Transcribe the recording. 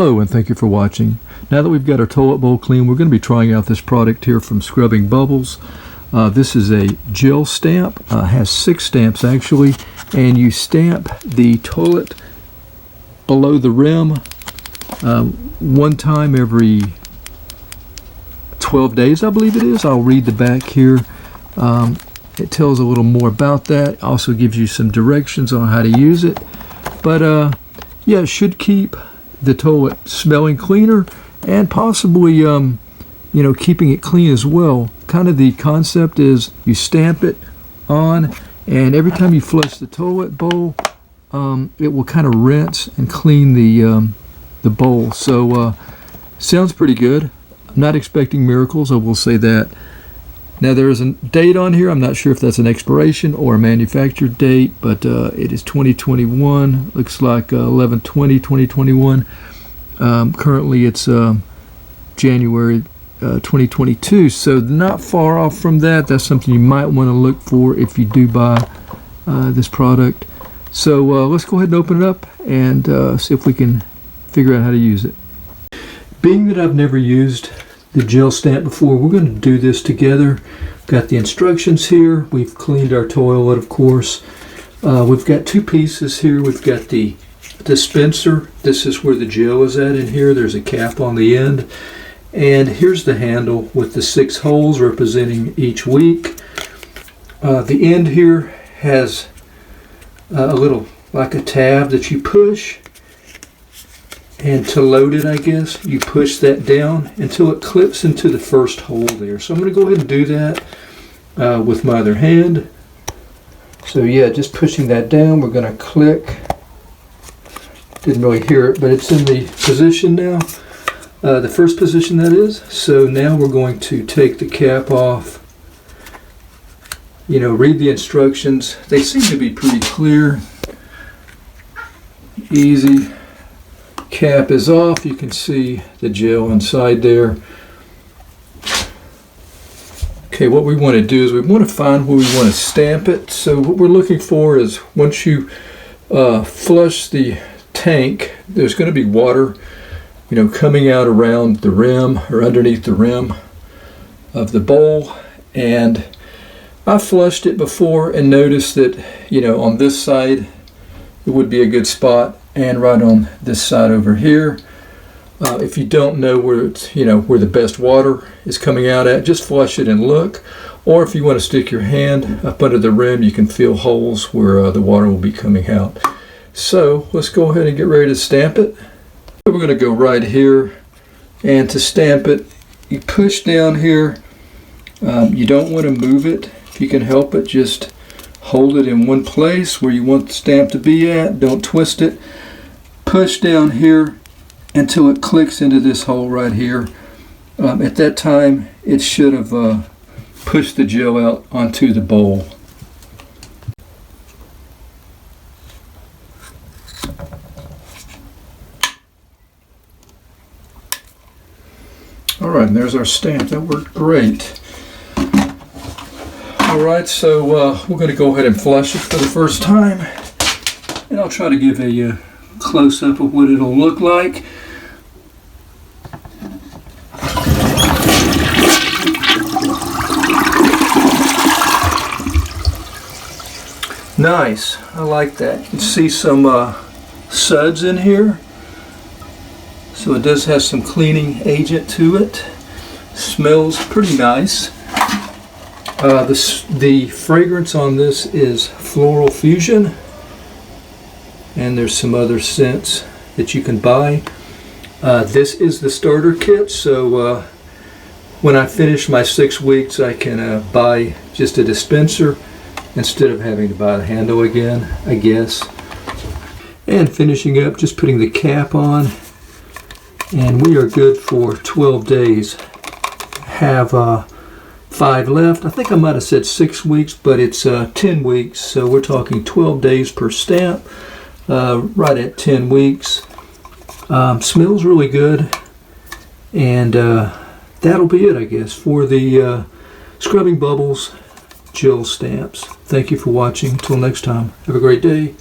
Hello and thank you for watching. Now that we've got our toilet bowl clean, we're going to be trying out this product here from Scrubbing Bubbles. This is a gel stamp. Has 6 stamps actually, and you stamp the toilet below the rim one time every 12 days, I believe it is. I'll read the back here. It tells a little more about that. Also gives you some directions on how to use it. But yeah, it should keep the toilet smelling cleaner and possibly keeping it clean as well. Kind of the concept is you stamp it on, and every time you flush the toilet bowl, it will kind of rinse and clean the bowl. So sounds pretty good. I'm not expecting miracles, I will say that. Now there is a date on here. I'm not sure if that's an expiration or a manufactured date, but it is 2021. Looks like 11/20/2021. Currently it's January 2022, so not far off from that. That's something you might want to look for if you do buy this product. So let's go ahead and open it up and see if we can figure out how to use it. Being that I've never used the gel stamp before, we're going to do this together. Got the instructions here. We've cleaned our toilet, of course. We've got 2 pieces here. We've got the dispenser. This is where the gel is at in here. There's a cap on the end. And here's the handle with the 6 holes representing each week. The end here has a little, like a tab that you push. And to load it, I guess, you push that down until it clips into the first hole there. So I'm going to go ahead and do that with my other hand. So yeah, just pushing that down, we're going to click. Didn't really hear it, but it's in the position now. The first position, that is. So now we're going to take the cap off. Read the instructions. They seem to be pretty clear. Easy. Cap is off. You can see the gel inside there. Okay, what we want to do is we want to find where we want to stamp it. So what we're looking for is once you flush the tank, there's going to be water coming out around the rim or underneath the rim of the bowl. And I flushed it before and noticed that on this side it would be a good spot, and right on this side over here. If you don't know where it's where the best water is coming out at, just flush it and look. Or if you want to stick your hand up under the rim, you can feel holes where the water will be coming out. So let's go ahead and get ready to stamp it. We're going to go right here, and to stamp it, you push down here. You don't want to move it if you can help it. Just hold it in one place where you want the stamp to be at. Don't twist it. Push down here until it clicks into this hole right here. At that time, it should have pushed the gel out onto the bowl. Alright, and there's our stamp. That worked great. Alright, so we're going to go ahead and flush it for the first time. And I'll try to give a close-up of what it'll look like. Nice. I like that. You can see some suds in here. So it does have some cleaning agent to it. Smells pretty nice. The fragrance on this is Floral Fusion, and there's some other scents that you can buy. This is the starter kit, so when I finish my 6 weeks, I can buy just a dispenser instead of having to buy the handle again, I guess. And finishing up, just putting the cap on, and we are good for 12 days. Have 5 left. I think I might have said 6 weeks, but it's 10 weeks, so we're talking 12 days per stamp, right at 10 weeks. Smells really good, and that'll be it, I guess, for the Scrubbing Bubbles gel stamps. Thank you for watching. Until next time, have a great day.